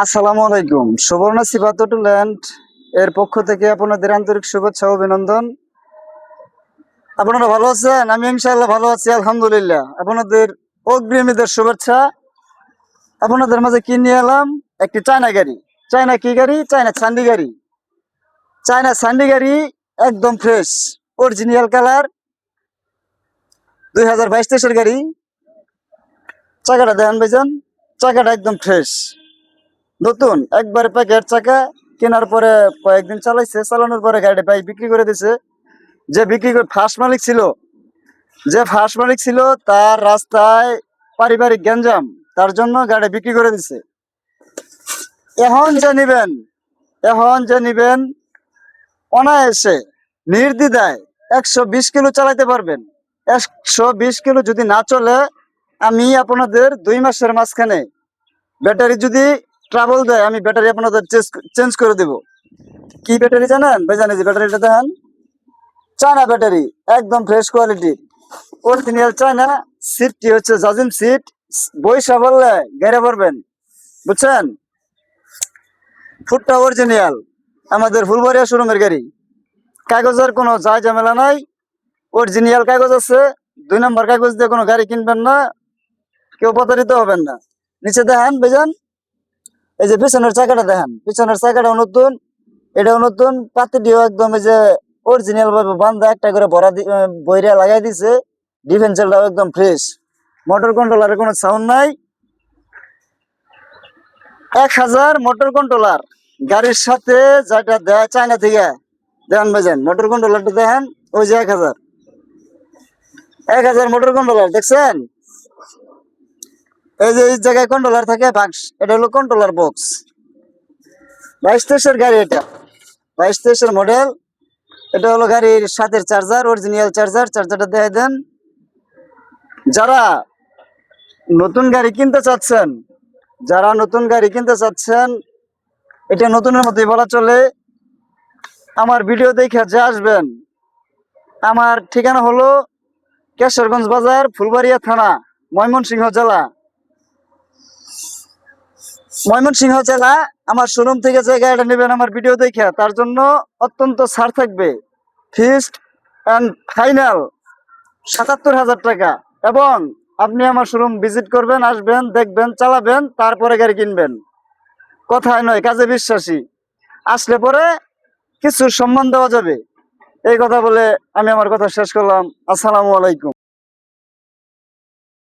আসসালামু আলাইকুম। সুবর্ণ সিফাত অটো ল্যান্ড এর পক্ষ থেকে আপনাদের আন্তরিক শুভেচ্ছা ও অভিনন্দন। আপনারা ভালো আছেন? আমি ইনশাআল্লাহ ভালো আছি, আলহামদুলিল্লাহ। আপনাদের অগ্রিম ঈদের শুভেচ্ছা। আপনাদের মাঝে কি নিয়ে এলাম? একটি চায়না গাড়ি। চায়না কি গাড়ি? চায়না সান্ডি গাড়ি। চায়না সান্ডি গাড়ি একদম ফ্রেশ, অরিজিনাল কালার, 2022-23 গাড়ি। চাকাটা দেখেন ভাইজান, চাকাটা একদম ফ্রেশ, নতুন একবারে প্যাকেট চাকা। কেনার পরে কয়েকদিন চালাইছে, চালানোর পরে গাড়ি ভাই বিক্রি করে দিছে। যে বিক্রি করে ফার্স্ট মালিক ছিল তার রাস্তায় পারিবারিক গ্যাঞ্জাম, তার জন্য গাড়ি বিক্রি করে দিছে। এখন যে নিবেন অনায়াসে নির্দ্বিধায় 120 কিলো চালাইতে পারবেন। 120 কিলো যদি না চলে, আমি আপনাদের 2 মাসের মাঝখানে ব্যাটারি যদি ট্রাবল দেয়, আমি ব্যাটারি আপনাদের চেঞ্জ করে দেব। কি ব্যাটারি জানেন ভাই? জানি যে ব্যাটারিটা দেখেন, চায়না ব্যাটারি, একদম ফ্রেশ কোয়ালিটি, অরিজিনাল চায়না। সিটটি হচ্ছে জাজিম সিট, বইসা বললে গেড়ে পড়বেন, বুঝছেন? ফুটটা অরিজিনাল, আমাদের ফুলবাড়িয়া শোরুমের গাড়ি। কাগজের কোনো যায় ঝামেলা নাই, অরিজিনাল কাগজ আছে। 2 নম্বর কাগজ দিয়ে কোনো গাড়ি কিনবেন না, কেউ প্রতারিত হবেন না। নিচে দেখেন ভাইজান, এই যে পিছনের চাকাটা দেখেন, পিছনের চাকাটাও নতুন, এটাও নতুন। পাতিটিও একদম এই যে অরিজিনাল ভাবে বান্ধা, একটা করে বইরা লাগাই দিছে। ডিফেন্সিয়ালটাও একদম ফ্রেশ। মোটর কন্ট্রোলারের কোনো সাউন্ড নাই। 1000 মোটর কন্ট্রোলার গাড়ির সাথে যেটা দেয় চায়না থেকে। দেখেন ভাইজান, মোটর কন্ট্রোলারটা দেখেন, ওই যে 1000 মোটর কন্ট্রোলার দেখছেন? এই যে এই জায়গায় কন্ট্রোলার থাকে বাক্স, এটা হলো কন্ট্রোলার বক্স। 22-23 গাড়ি, এটা 22-23 মডেল। এটা হলো গাড়ির সাথে চার্জার, অরিজিনাল চার্জার। চার্জারটা দিয়ে দেন। যারা নতুন গাড়ি কিনতে চাচ্ছেন, এটা নতুনের মতোই বলা চলে। আমার ভিডিও দেখে যে আসবেন, আমার ঠিকানা হলো কেশরগঞ্জ বাজার, ফুলবাড়িয়া থানা, ময়মনসিংহ জেলা। আমার শোরুম থেকে যে গাড়িটা নেবেন আমার ভিডিও দেখে, তার জন্য অত্যন্ত ছাড় থাকবে। ফিক্সড অ্যান্ড ফাইনাল 77,000 টাকা। এবং আপনি আমার শোরুম ভিজিট করবেন, আসবেন, দেখবেন, চালাবেন, তারপরে গাড়ি কিনবেন। কথায় নয়, কাজে বিশ্বাসী। আসলে পরে কিছু সম্মান দেওয়া যাবে। এই কথা বলে আমি আমার কথা শেষ করলাম। আসসালামু আলাইকুম।